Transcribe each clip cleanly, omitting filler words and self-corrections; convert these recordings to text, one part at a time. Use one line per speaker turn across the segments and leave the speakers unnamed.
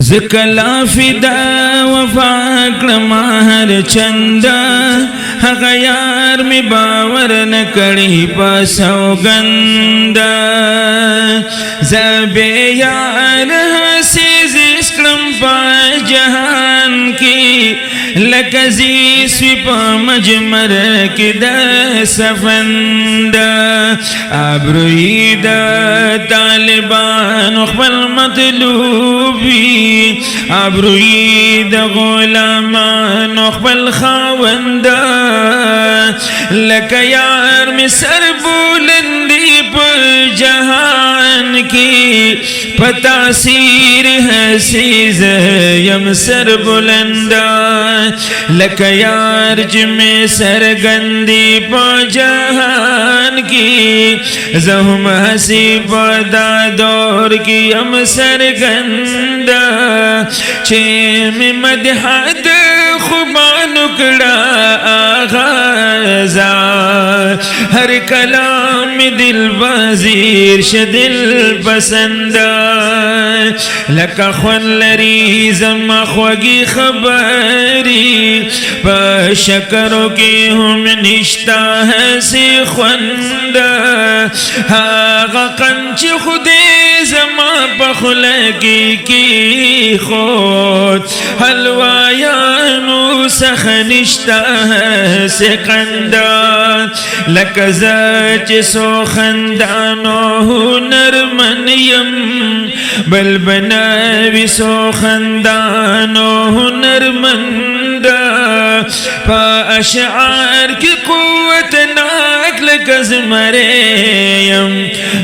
زکلا فدا وفا کړما هر چندا هغه یار می باور نکړی په سوګندا زبه یار حسیز اسکرم په جهان کی لکزی سوی په مجمر کی د سفندا ابروی د طالبان خپل مطلوبی ابروی د غلامان خپل خاوندا لکه یار می سر بولندی پر جهان کی پتاثیر حسیز یم سر بلندا لکه یار جمی سرگندی پا جہان کی زہم حسی پدا دور کی یم سرگندا چیم مدحد خوبان اکڑا آغازا ہر کلام دل بازیر شدل پسندا لکا خون لری زم خوگی خبری پا شکرو کی ہم نشتا حسی خوندا آغا قنچ خودی زما پخلگی کی خود حلوایانو سخنشتا حسی قندا لکزاچ سو خندانو هنرمن یم بل بناوی سو خندانو هنرمندا پا اشعار کی قوت ناک لکزمریم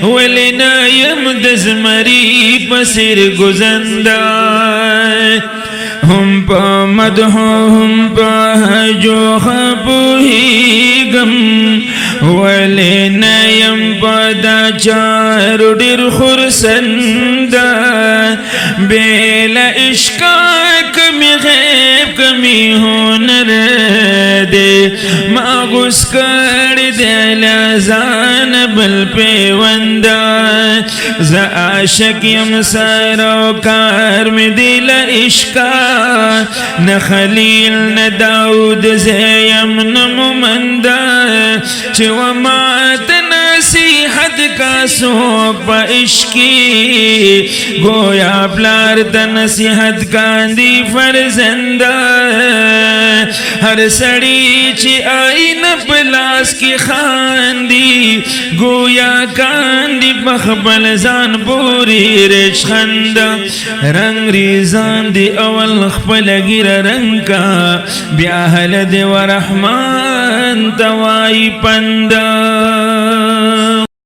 ولنا یم دزمری پسر گزندا ہم پا مدحو ہم پا جو خبوہی گم ولنا یم پا دا چارو ڈر خرسندا بیلا عشقا کمی غیب کمی ہونر دے ماغس کر دے لازان بل پیوندا ز عاشق یم سروکار میں دل عشقا نہ خلیل نہ داود زیم نہ ممندا چو مات نصیحت کا سوک پا عشقی گویا پلار تا نصیحت کاندی فرزندہ ہر سڑی چی آئی نپلاس کی خاندی گویا کاندی بخبل زان پوری رچ خندہ رنگ ریزان دی اول خپل گر رنگ کا بیاہل دی ورحمان توائی پندہ